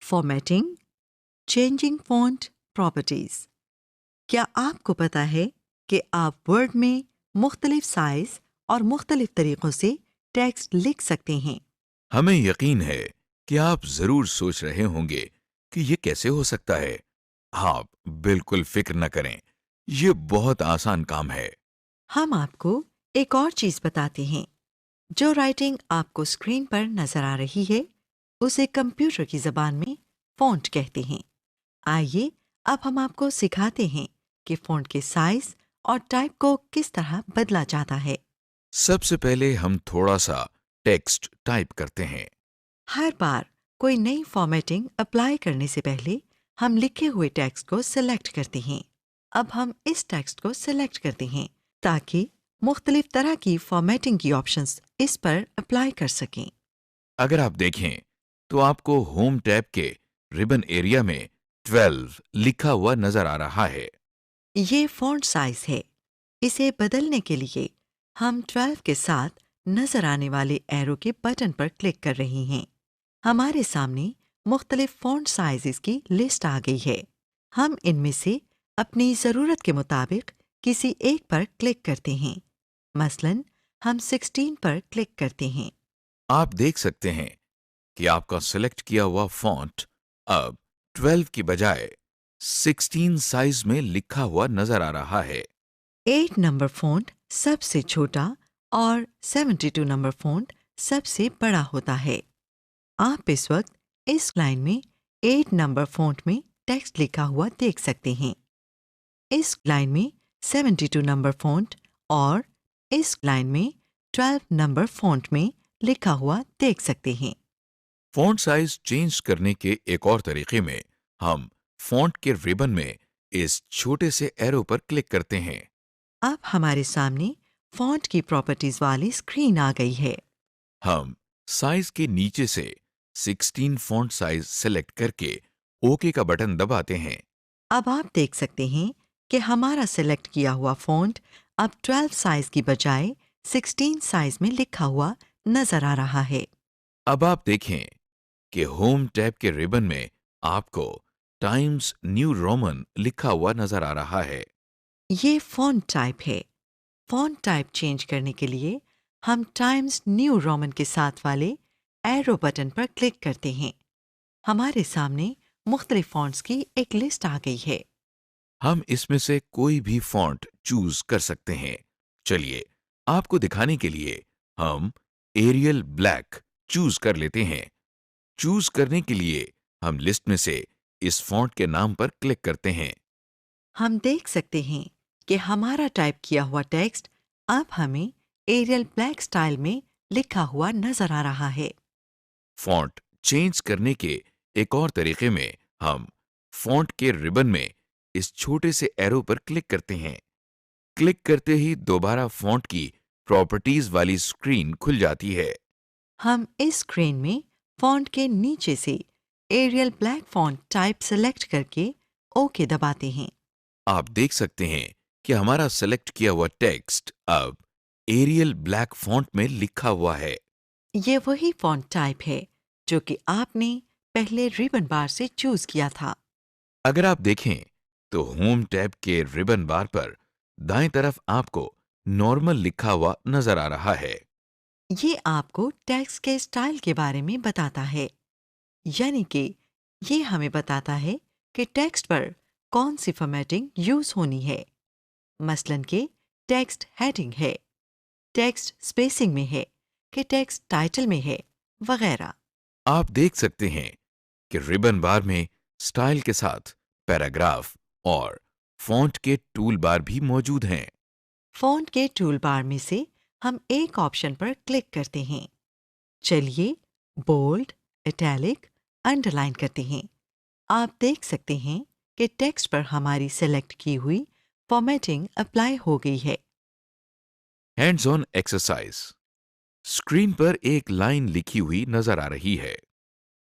Formatting, changing font properties. क्या आपको पता है कि आप वर्ड में मुख्तलिफ साइज़ और मुख्तलिफ तरीक़ों से टेक्स्ट लिख सकते हैं? हमें यकीन है कि आप जरूर सोच रहे होंगे कि ये कैसे हो सकता है। आप बिल्कुल फिक्र न करें, ये बहुत आसान काम है। हम आपको एक और चीज़ बताते हैं। जो राइटिंग आपको स्क्रीन पर नज़र आ रही है, उसे कंप्यूटर की ज़बान में फ़ॉन्ट कहते हैं। आइए अब हम आपको सिखाते हैं कि फ़ॉन्ट के साइज़ और टाइप को किस तरह बदला जाता है। सबसे पहले हम थोड़ा सा टेक्स्ट टाइप करते हैं। हर बार कोई नई फॉर्मेटिंग अप्लाई करने से पहले हम लिखे हुए टेक्स्ट को सिलेक्ट करते हैं। अब हम इस टेक्स्ट को सिलेक्ट करते हैं ताकि मुख्तलिफ तरह की फॉर्मेटिंग की ऑप्शंस इस पर अप्लाई कर सकें। अगर आप देखें तो आपको होम टैब के रिबन एरिया में 12 लिखा हुआ नजर आ रहा है। ये फॉन्ट साइज है। इसे बदलने के लिए हम 12 के साथ नजर आने वाले एरो के बटन पर क्लिक कर रहे हैं। हमारे सामने मुख्तलिफ फॉन्ट साइजेस की लिस्ट आ गई है। हम इनमें से अपनी ज़रूरत के मुताबिक किसी एक पर क्लिक करते हैं। मसलन हम 16 पर क्लिक करते हैं। आप देख सकते हैं कि आपका सिलेक्ट किया हुआ फॉन्ट अब 12 की बजाय 16 साइज में लिखा हुआ नजर आ रहा है। 8 नंबर फ़ॉन्ट सबसे छोटा और 72 नंबर फ़ॉन्ट सबसे बड़ा होता है। आप इस वक्त इस लाइन में 8 नंबर फ़ॉन्ट में टेक्स्ट लिखा हुआ देख सकते हैं। इस लाइन में 72 नंबर फ़ॉन्ट और इस लाइन में 12 नंबर फ़ॉन्ट में लिखा हुआ देख सकते हैं। फॉन्ट साइज चेंज करने के एक और तरीके में हम फॉन्ट के रिबन में इस छोटे से एरो पर क्लिक करते हैं। अब हमारे सामने फ़ॉन्ट की प्रॉपर्टीज़ वाली स्क्रीन आ गई है। हम साइज के नीचे से 16 फॉन्ट साइज सेलेक्ट करके ओके का बटन दबाते हैं। अब आप देख सकते हैं कि हमारा सेलेक्ट किया हुआ फ़ॉन्ट अब 12 साइज़ की बजाय 16 साइज़ में लिखा हुआ नज़र आ रहा है। अब आप देखें कि होम टैब के रिबन में आपको टाइम्स न्यू रोमन लिखा हुआ नजर आ रहा है। ये फ़ॉन्ट टाइप है। फ़ॉन्ट टाइप चेंज करने के लिए हम टाइम्स न्यू रोमन के साथ वाले एरो बटन पर क्लिक करते हैं। हमारे सामने मुख्तलिफ फ़ॉन्ट्स की एक लिस्ट आ गई है। हम इसमें से कोई भी फॉन्ट चूज कर सकते हैं। चलिए आपको दिखाने के लिए हम एरियल ब्लैक चूज कर लेते हैं। चूज करने के लिए हम लिस्ट में से इस फॉन्ट के नाम पर क्लिक करते हैं। हम देख सकते हैं कि हमारा टाइप किया हुआ टेक्स्ट अब हमें एरियल ब्लैक स्टाइल में लिखा हुआ नज़र आ रहा है। फॉन्ट चेंज करने के एक और तरीके में हम फॉन्ट के रिबन में इस छोटे से एरो पर क्लिक करते हैं। क्लिक करते ही दोबारा फॉन्ट की प्रॉपर्टीज वाली स्क्रीन खुल जाती है। हम इस स्क्रीन में फ़ॉन्ट के नीचे से Arial black font type select करके ओके दबाते हैं। आप देख सकते हैं कि हमारा सेलेक्ट किया हुआ टेक्स्ट अब एरियल ब्लैक फॉन्ट में लिखा हुआ है। ये वही फ़ॉन्ट टाइप है जो कि आपने पहले रिबन बार से चूज़ किया था। अगर आप देखें तो होम टैब के रिबन बार पर दाएं तरफ आपको नॉर्मल लिखा हुआ नजर आ रहा है। ये आपको टेक्स्ट के स्टाइल के बारे में बताता है, यानी कि ये हमें बताता है कि टेक्स्ट पर कौन सी फॉर्मेटिंग यूज़ होनी है। मसलन कि टेक्स्ट हेडिंग है, टेक्स्ट स्पेसिंग में है, कि टेक्स्ट टाइटल में है, वगैरह। आप देख सकते हैं कि रिबन बार में स्टाइल के साथ पैराग्राफ और फॉन्ट के टूल बार भी मौजूद हैं। फ़ॉन्ट के टूल बार में से हम एक ऑप्शन पर क्लिक करते हैं। चलिए बोल्ड, इटैलिक, अंडरलाइन करते हैं। आप देख सकते हैं कि टेक्स्ट पर हमारी सेलेक्ट की हुई फॉर्मेटिंग अप्लाई हो गई है। Hands on exercise. स्क्रीन पर एक लाइन लिखी हुई नजर आ रही है।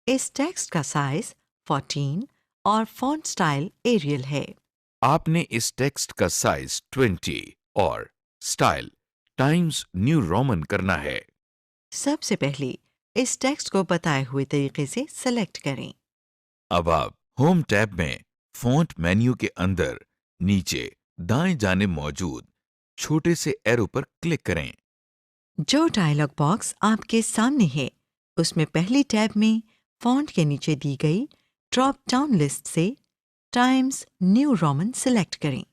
इस टेक्स्ट का साइज 14 और फॉन्ट स्टाइल एरियल है। आपने इस टेक्स्ट का साइज 20 और स्टाइल टाइम्स न्यू रोमन करना है। सबसे पहले इस टेक्स्ट को बताए हुए तरीके से सेलेक्ट करें। अब आप होम टैब में फॉन्ट मेन्यू के अंदर नीचे दाएं जाने मौजूद छोटे से एरो पर क्लिक करें। जो डायलॉग बॉक्स आपके सामने है, उसमें पहली टैब में फॉन्ट के नीचे दी गई ड्रॉप डाउन लिस्ट से टाइम्स न्यू रोमन सिलेक्ट करें।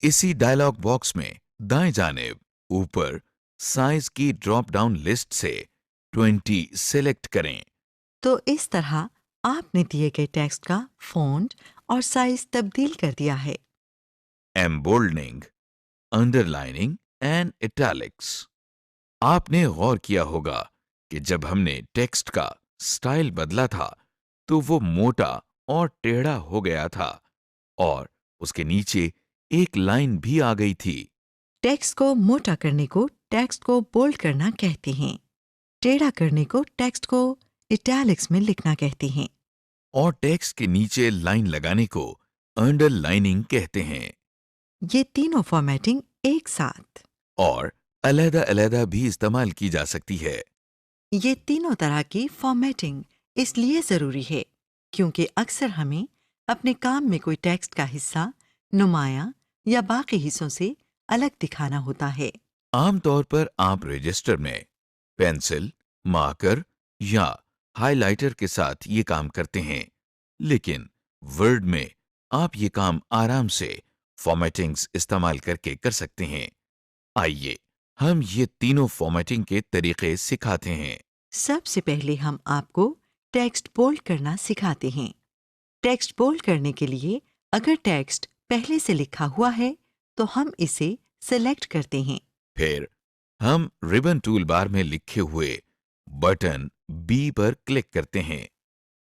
इसी डायलॉग बॉक्स में दाएं जानिब ऊपर साइज की ड्रॉप डाउन लिस्ट से 20 सेलेक्ट करें। तो इस तरह आपने दिए गए टेक्स्ट का फॉन्ट और साइज तब्दील कर दिया है। एम्बोल्डनिंग, अंडरलाइनिंग एंड इटैलिक्स। आपने गौर किया होगा कि जब हमने टेक्स्ट का स्टाइल बदला था तो वो मोटा और टेढ़ा हो गया था और उसके नीचे एक लाइन भी आ गई थी। टेक्स्ट को मोटा करने को टेक्स्ट को बोल्ड करना कहते हैं। टेढ़ा करने को टेक्स्ट को इटैलिक्स में लिखना कहते हैं। और टेक्स्ट के नीचे लाइन लगाने को अंडरलाइनिंग कहते हैं। ये तीनों फॉर्मेटिंग एक साथ और अलग-अलग भी इस्तेमाल की जा सकती है। ये तीनों तरह की फॉर्मेटिंग इसलिए ज़रूरी है क्योंकि अक्सर हमें अपने काम में कोई टेक्स्ट का हिस्सा नुमाया या बाकी हिस्सों से अलग दिखाना होता है। आमतौर पर आप रजिस्टर में पेंसिल, मार्कर या हाइलाइटर के साथ ये काम करते हैं, लेकिन वर्ड में आप ये काम आराम से फॉर्मेटिंग्स इस्तेमाल करके कर सकते हैं। आइए हम ये तीनों फॉर्मेटिंग के तरीके सिखाते हैं। सबसे पहले हम आपको टेक्स्ट बोल्ड करना सिखाते हैं। टेक्स्ट बोल्ड करने के लिए अगर टेक्स्ट पहले से लिखा हुआ है तो हम इसे सेलेक्ट करते हैं। फिर हम रिबन टूल बार में लिखे हुए बटन बी पर क्लिक करते हैं।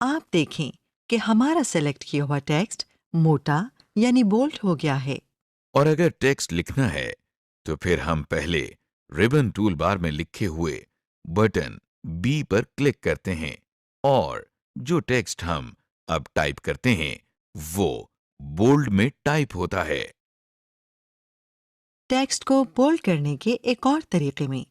आप देखें कि हमारा सेलेक्ट किया हुआ टेक्स्ट मोटा यानी बोल्ड हो गया है। और अगर टेक्स्ट लिखना है तो फिर हम पहले रिबन टूल बार में लिखे हुए बटन बी पर क्लिक करते हैं और जो टेक्स्ट हम अब टाइप करते हैं वो बोल्ड में टाइप होता है। टेक्स्ट को बोल्ड करने के एक और तरीके में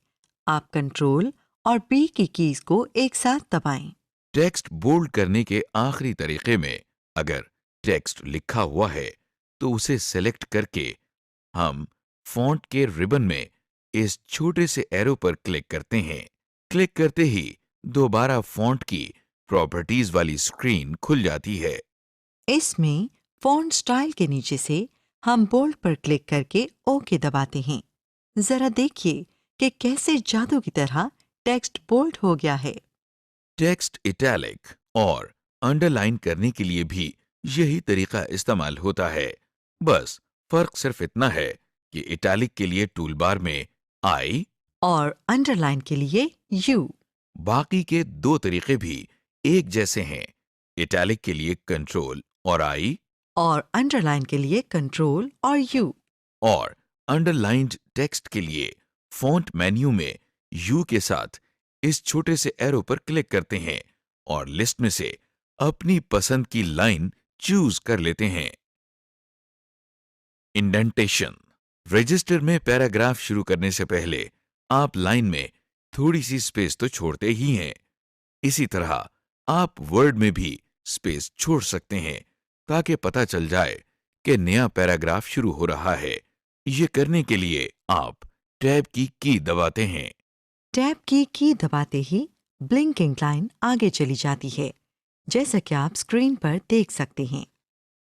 आप कंट्रोल और बी की कीज को एक साथ दबाएं। टेक्स्ट बोल्ड करने के आखिरी तरीके में अगर टेक्स्ट लिखा हुआ है तो उसे सेलेक्ट करके हम फॉन्ट के रिबन में इस छोटे से एरो पर क्लिक करते हैं। क्लिक करते ही दोबारा फॉन्ट की प्रॉपर्टीज वाली स्क्रीन खुल जाती है। इसमें फॉन्ट स्टाइल के नीचे से हम बोल्ड पर क्लिक करके ओके दबाते हैं। जरा देखिए कि कैसे जादू की तरह टेक्स्ट बोल्ड हो गया है। टेक्स्ट इटैलिक और अंडरलाइन करने के लिए भी यही तरीका इस्तेमाल होता है। बस फर्क सिर्फ इतना है कि इटैलिक के लिए टूलबार में आई और अंडरलाइन के लिए यू। बाकी के दो तरीके भी एक जैसे हैं। इटैलिक के लिए कंट्रोल और आई और अंडरलाइन के लिए कंट्रोल और यू। और अंडरलाइंड टेक्स्ट के लिए फॉन्ट मेन्यू में यू के साथ इस छोटे से एरो पर क्लिक करते हैं और लिस्ट में से अपनी पसंद की लाइन चूज कर लेते हैं। इंडेंटेशन। रजिस्टर में पैराग्राफ शुरू करने से पहले आप लाइन में थोड़ी सी स्पेस तो छोड़ते ही हैं। इसी तरह आप वर्ड में भी स्पेस छोड़ सकते हैं ताकि पता चल जाए कि नया पैराग्राफ शुरू हो रहा है। ये करने के लिए आप टैब की दबाते हैं। टैब की दबाते ही ब्लिंकिंग लाइन आगे चली जाती है, जैसा कि आप स्क्रीन पर देख सकते हैं।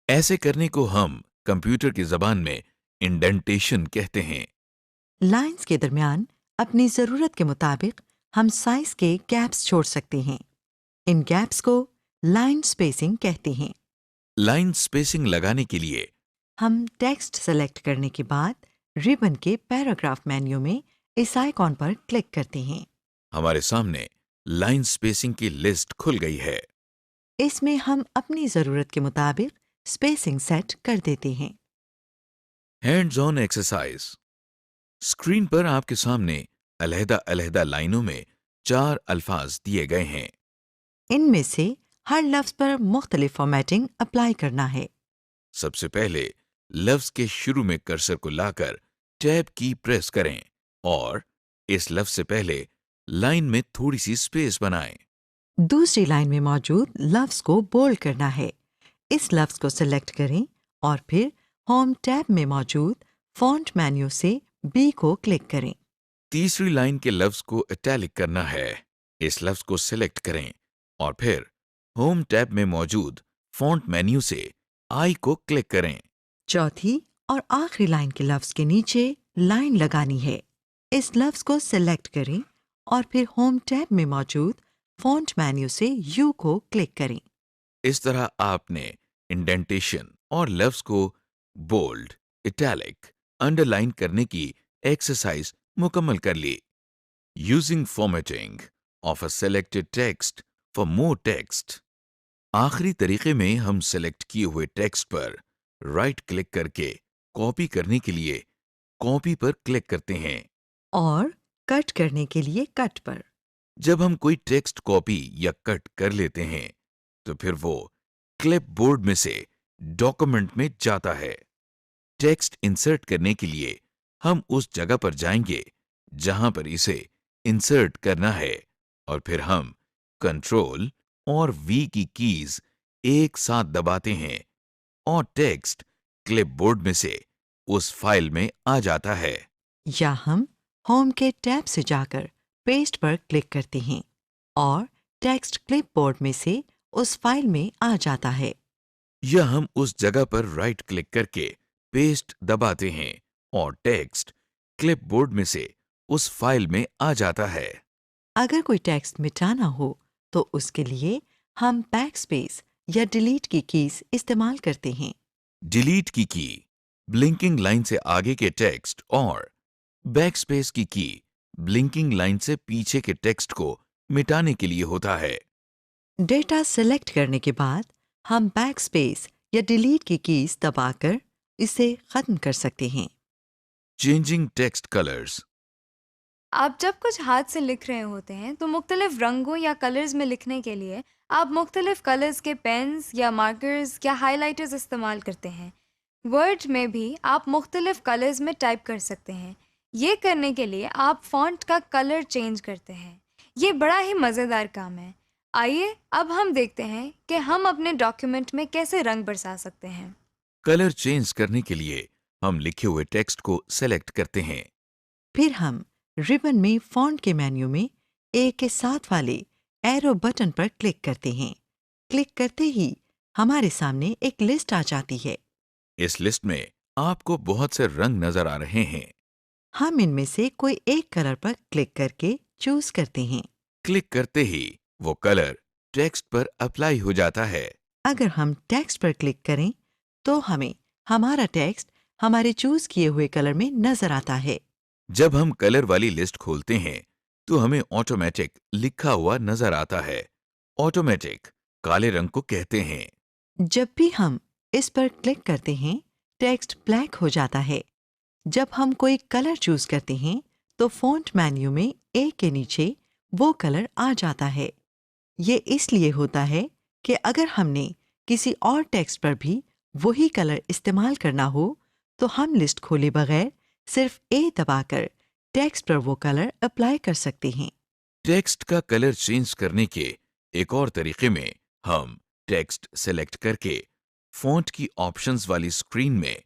ऐसे करने को हम कंप्यूटर की जबान में इंडेंटेशन कहते हैं। लाइंस के दरमियान अपनी जरूरत के मुताबिक हम साइज के गैप्स छोड़ सकते हैं। इन गैप्स को लाइन स्पेसिंग कहते हैं। लाइन स्पेसिंग लगाने के लिए हम टेक्स्ट सेलेक्ट करने के बाद रिबन के पैराग्राफ मेन्यू में इस आइकॉन पर क्लिक करते हैं। हमारे सामने लाइन स्पेसिंग की लिस्ट खुल गई है। इसमें हम अपनी जरूरत के मुताबिक स्पेसिंग सेट कर देते हैं। Hands on exercise. स्क्रीन पर आपके सामने अलहदा-अलहदा लाइनों में 4 अल्फाज दिए गए हैं। इनमें से हर लफ्ज पर मुख्तलिफ फॉर्मेटिंग अप्लाई करना है। सबसे पहले लफ्ज के शुरू में कर्सर को लाकर टैब की प्रेस करें और इस लफ्ज से पहले लाइन में थोड़ी सी स्पेस बनाएं। दूसरी लाइन में मौजूद लफ्ज को बोल्ड करना है इस लफ्ज को सिलेक्ट करें और फिर होम टैब में मौजूद फॉन्ट मेन्यू से बी को क्लिक करें। तीसरी लाइन के लफ्ज को इटैलिक करना है। इस लफ्ज को सिलेक्ट करें और फिर होम टैब में मौजूद फॉन्ट मेन्यू से आई को क्लिक करें। चौथी और आखिरी लाइन के लफ्ज के नीचे लाइन लगानी है। इस लफ्ज को सिलेक्ट करें और फिर होम टैब में मौजूद फॉन्ट मेन्यू से यू को क्लिक करें। इस तरह आपने इंडेंटेशन और लफ्ज को बोल्ड, इटैलिक, अंडरलाइन करने की एक्सरसाइज मुकम्मल कर ली। Using formatting of a selected text for more text. आखिरी तरीके में हम सेलेक्ट किए हुए टेक्स्ट पर राइट क्लिक करके कॉपी करने के लिए कॉपी पर क्लिक करते हैं। और कट करने के लिए कट पर। जब हम कोई टेक्स्ट कॉपी या कट कर लेते हैं तो फिर वो क्लिपबोर्ड में से डॉक्यूमेंट में जाता है। टेक्स्ट इंसर्ट करने के लिए हम उस जगह पर जाएंगे जहां पर इसे इंसर्ट करना है और फिर हम कंट्रोल और वी की कीज एक साथ दबाते हैं और टेक्स्ट क्लिपबोर्ड में से उस फाइल में आ जाता है। या हम होम के टैब से जाकर पेस्ट पर क्लिक करते हैं और टेक्स्ट क्लिपबोर्ड में से उस फाइल में आ जाता है। या हम उस जगह पर राइट क्लिक करके पेस्ट दबाते हैं और टेक्स्ट क्लिपबोर्ड में से उस फाइल में आ जाता है। अगर कोई टेक्स्ट मिटाना हो तो उसके लिए हम बैकस्पेस या डिलीट की कीज इस्तेमाल करते हैं। डिलीट की ब्लिंकिंग लाइन से आगे के टेक्स्ट और बैकस्पेस की ब्लिंकिंग लाइन से पीछे के टेक्स्ट को मिटाने के लिए होता है। डेटा सेलेक्ट करने के बाद हम बैकस्पेस या डिलीट की कीज दबाकर इसे खत्म कर सकते हैं। Changing text colours. आप जब कुछ हाथ से लिख रहे होते हैं तो मुख्तलिफ रंगों या कलर्स में लिखने के लिए आप मुख्तलिफ कलर्स के पेन्स या मार्कर्स या हाइलाइटर्स इस्तेमाल करते हैं। वर्ड में भी आप मुख्तलिफ कलर्स में टाइप कर सकते हैं। ये करने के लिए आप फॉन्ट का कलर चेंज करते हैं। ये बड़ा ही मज़ेदार काम है। आइए अब हम देखते हैं कि हम अपने डॉक्यूमेंट में कैसे रंग बरसा सकते हैं। कलर चेंज करने के लिए हम लिखे हुए टेक्स्ट को सेलेक्ट करते हैं। फिर हम रिबन में फॉन्ट के मेन्यू में ए के साथ वाले एरो बटन पर क्लिक करते हैं। क्लिक करते ही हमारे सामने एक लिस्ट आ जाती है। इस लिस्ट में आपको बहुत से रंग नजर आ रहे हैं। हम इनमें से कोई एक कलर पर क्लिक करके चूज करते हैं। क्लिक करते ही वो कलर टेक्स्ट पर अप्लाई हो जाता है। अगर हम टेक्स्ट पर क्लिक करें तो हमें हमारा टेक्स्ट हमारे चूज किए हुए कलर में नजर आता है। जब हम कलर वाली लिस्ट खोलते हैं तो हमें ऑटोमेटिक लिखा हुआ नजर आता है। ऑटोमेटिक काले रंग को कहते हैं। जब भी हम इस पर क्लिक करते हैं टेक्स्ट ब्लैक हो जाता है। जब हम कोई कलर चूज करते हैं तो फॉन्ट मेन्यू में ए के नीचे वो कलर आ जाता है। ये इसलिए होता है कि अगर हमने किसी और टेक्स्ट पर भी वही कलर इस्तेमाल करना हो तो हम लिस्ट खोले बगैर सिर्फ ए दबाकर टेक्स्ट पर वो कलर अप्लाई कर सकते हैं। टेक्स्ट का कलर चेंज करने के एक और तरीके में हम टेक्स्ट सेलेक्ट करके फॉन्ट की ऑप्शंस वाली स्क्रीन में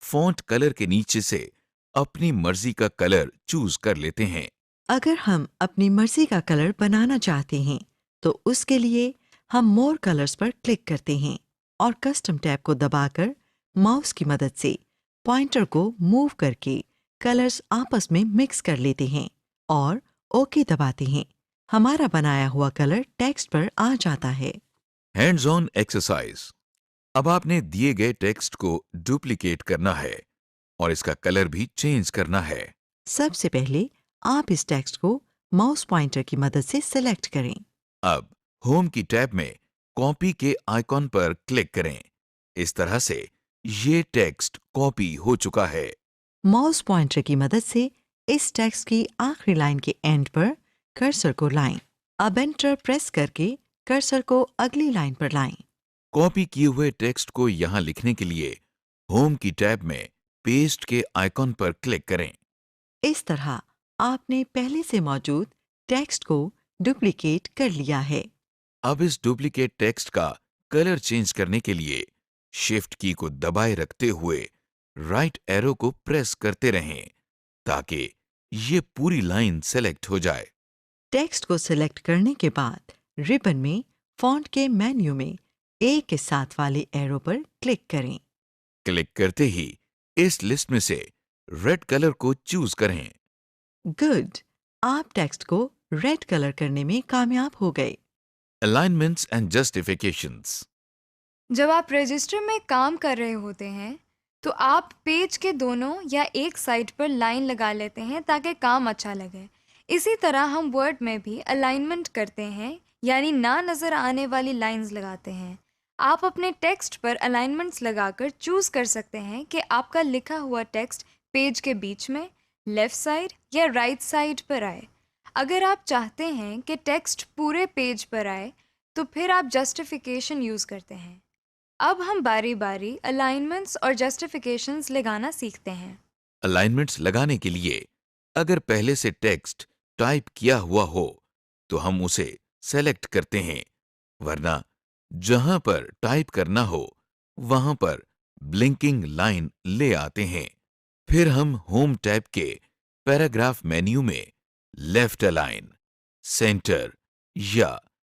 फॉन्ट कलर के नीचे से अपनी मर्जी का कलर चूज कर लेते हैं। अगर हम अपनी मर्जी का कलर बनाना चाहते हैं तो उसके लिए हम मोर कलर्स पर क्लिक करते हैं और कस्टम टैब को दबाकर माउस की मदद से पॉइंटर को मूव करके कलर्स आपस में मिक्स कर लेते हैं और ओके दबाते हैं। हमारा बनाया हुआ कलर टेक्स्ट पर आ जाता है। Hands on exercise. अब आपने दिए गए टेक्स्ट को डुप्लीकेट करना है और इसका कलर भी चेंज करना है। सबसे पहले आप इस टेक्स्ट को माउस पॉइंटर की मदद से सिलेक्ट करें। अब होम की टैब में कॉपी के आइकॉन पर क्लिक करें। इस तरह से ये टेक्स्ट कॉपी हो चुका है। माउस पॉइंटर की मदद से इस टेक्स्ट की आखिरी लाइन के एंड पर कर्सर को लाएं। अब एंटर प्रेस करके कर्सर को अगली लाइन पर लाएं। कॉपी किए हुए टेक्स्ट को यहाँ लिखने के लिए होम की टैब में पेस्ट के आइकॉन पर क्लिक करें। इस तरह आपने पहले से मौजूद टेक्स्ट को डुप्लीकेट कर लिया है। अब इस डुप्लीकेट टेक्स्ट का कलर चेंज करने के लिए शिफ्ट की को दबाए रखते हुए राइट एरो को प्रेस करते रहें ताकि ये पूरी लाइन सेलेक्ट हो जाए। टेक्स्ट को सिलेक्ट करने के बाद रिबन में फॉन्ट के मेन्यू में ए के साथ वाले एरो पर क्लिक करें। क्लिक करते ही इस लिस्ट में से रेड कलर को चूज करें। गुड, आप टेक्स्ट को रेड कलर करने में कामयाब हो गए। Alignments and justifications. जब आप रजिस्टर में काम कर रहे होते हैं तो आप पेज के दोनों या एक साइड पर लाइन लगा लेते हैं ताकि काम अच्छा लगे। इसी तरह हम वर्ड में भी अलाइनमेंट करते हैं, यानी ना नज़र आने वाली लाइंस लगाते हैं। आप अपने टेक्स्ट पर अलाइनमेंट्स लगाकर चूज़ कर सकते हैं कि आपका लिखा हुआ टेक्स्ट पेज के बीच में, लेफ़्ट साइड या राइट साइड पर आए। अगर आप चाहते हैं कि टेक्स्ट पूरे पेज पर आए तो फिर आप जस्टिफिकेशन यूज़ करते हैं। अब हम बारी बारी अलाइनमेंट्स और जस्टिफिकेशंस लगाना सीखते हैं। अलाइनमेंट्स लगाने के लिए अगर पहले से टेक्स्ट टाइप किया हुआ हो तो हम उसे सेलेक्ट करते हैं, वरना जहां पर टाइप करना हो वहां पर ब्लिंकिंग लाइन ले आते हैं। फिर हम होम टैब के पैराग्राफ मेन्यू में लेफ्ट अलाइन, सेंटर या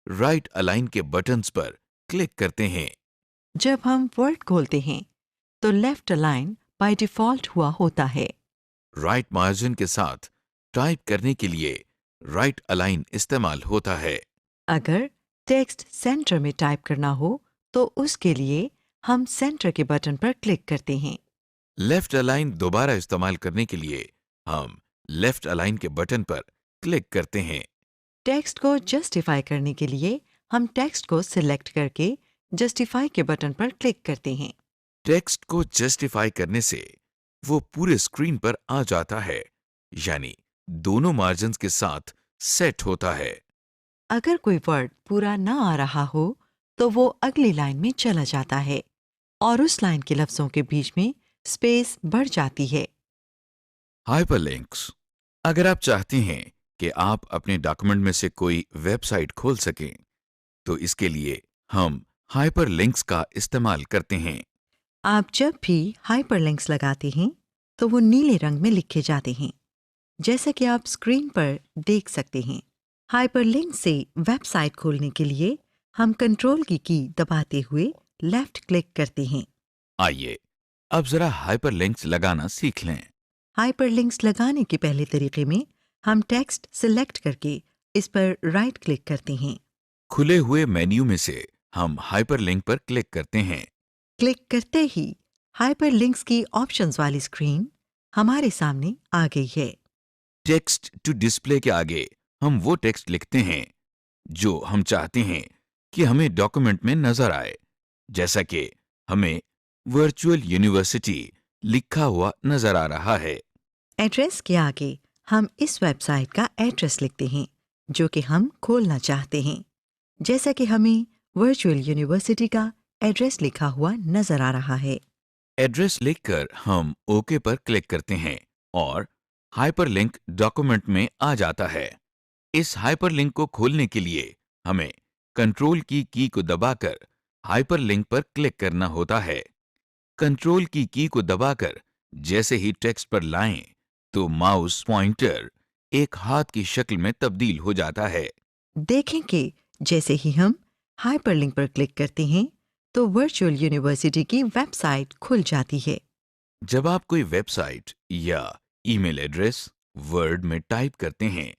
राइट अलाइन के बटन्स पर क्लिक करते हैं। जब हम वर्ड खोलते हैं तो लेफ्ट अलाइन बाय डिफॉल्ट हुआ होता है। राइट मार्जिन के साथ टाइप करने के लिए राइट अलाइन इस्तेमाल होता है। अगर टेक्स्ट सेंटर में टाइप करना हो तो उसके लिए हम सेंटर के बटन पर क्लिक करते हैं। लेफ्ट अलाइन दोबारा इस्तेमाल करने के लिए हम लेफ्ट अलाइन के बटन पर क्लिक करते हैं। टेक्स्ट को जस्टिफाई करने के लिए हम टेक्स्ट को सिलेक्ट करके जस्टिफाई के बटन पर क्लिक करते हैं। टेक्स्ट को जस्टिफाई करने से वो पूरे स्क्रीन पर आ जाता है, यानी दोनों मार्जिन्स के साथ सेट होता है। अगर कोई वर्ड पूरा ना आ रहा हो तो वो अगली लाइन में चला जाता है और उस लाइन के लफ्जों के बीच में स्पेस बढ़ जाती है। हाइपरलिंक्स। अगर आप चाहते हैं कि आप अपने डॉक्यूमेंट में से कोई वेबसाइट खोल सकें, तो इसके लिए हम हाइपरलिंक्स का इस्तेमाल करते हैं। आप जब भी हाइपरलिंक्स लगाते हैं तो वो नीले रंग में लिखे जाते हैं, जैसा कि आप स्क्रीन पर देख सकते हैं। हाइपरलिंक से वेबसाइट खोलने के लिए हम कंट्रोल की दबाते हुए लेफ्ट क्लिक करते हैं। आइए अब जरा हाइपरलिंक्स लगाना सीख लें। हाइपरलिंक्स लगाने के पहले तरीके में हम टेक्स्ट सिलेक्ट करके इस पर राइट क्लिक करते हैं। खुले हुए मेन्यू में से हम हाइपरलिंक पर क्लिक करते हैं। क्लिक करते ही हाइपरलिंक्स की ऑप्शंस वाली स्क्रीन हमारे सामने आ गई है। टेक्स्ट टू डिस्प्ले के आगे हम वो टेक्स्ट लिखते हैं जो हम चाहते हैं कि हमें डॉक्यूमेंट में नजर आए, जैसा कि हमें वर्चुअल यूनिवर्सिटी लिखा हुआ नजर आ रहा है। एड्रेस के आगे हम इस वेबसाइट का एड्रेस लिखते हैं जो कि हम खोलना चाहते हैं, जैसा कि हमें वर्चुअल यूनिवर्सिटी का एड्रेस लिखा हुआ नजर आ रहा है। एड्रेस लिखकर हम ओके पर क्लिक करते हैं और हाइपरलिंक डॉक्यूमेंट में आ जाता है। इस हाइपरलिंक को खोलने के लिए हमें कंट्रोल की को दबाकर हाइपरलिंक पर क्लिक करना होता है। कंट्रोल की को दबाकर जैसे ही टेक्स्ट पर लाएं तो माउस पॉइंटर एक हाथ की शक्ल में तब्दील हो जाता है। देखें कि जैसे ही हम हाइपरलिंक पर क्लिक करते हैं तो वर्चुअल यूनिवर्सिटी की वेबसाइट खुल जाती है। जब आप कोई वेबसाइट या ईमेल एड्रेस वर्ड में टाइप करते हैं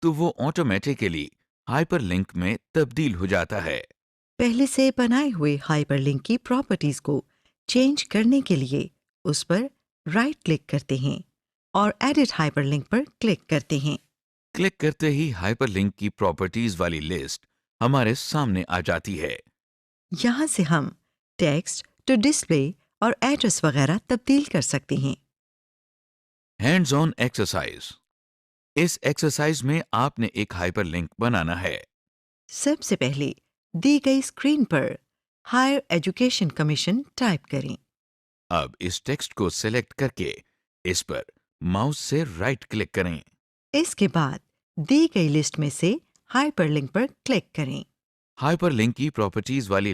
तो वो ऑटोमेटिकली हाइपरलिंक में तब्दील हो जाता है। पहले से बनाए हुए हाइपरलिंक की प्रॉपर्टीज को चेंज करने के लिए उस पर राइट क्लिक करते हैं और एडिट हाइपरलिंक पर क्लिक करते हैं। क्लिक करते ही हाइपरलिंक की प्रॉपर्टीज वाली लिस्ट हमारे सामने आ जाती है। यहाँ से हम टेक्स्ट टू डिस्प्ले और एड्रेस वगैरह तब्दील कर सकते हैं। Hands on exercise. इस एक्सरसाइज में आपने एक हाइपरलिंक बनाना है। सबसे पहले दी गई स्क्रीन पर हायर एजुकेशन कमीशन टाइप करें। अब इस टेक्स्ट को सिलेक्ट करके इस पर माउस से राइट क्लिक करें। इसके बाद दी गई लिस्ट में से हाइपरलिंक पर क्लिक करें। हाइपरलिंक की प्रॉपर्टीज वाली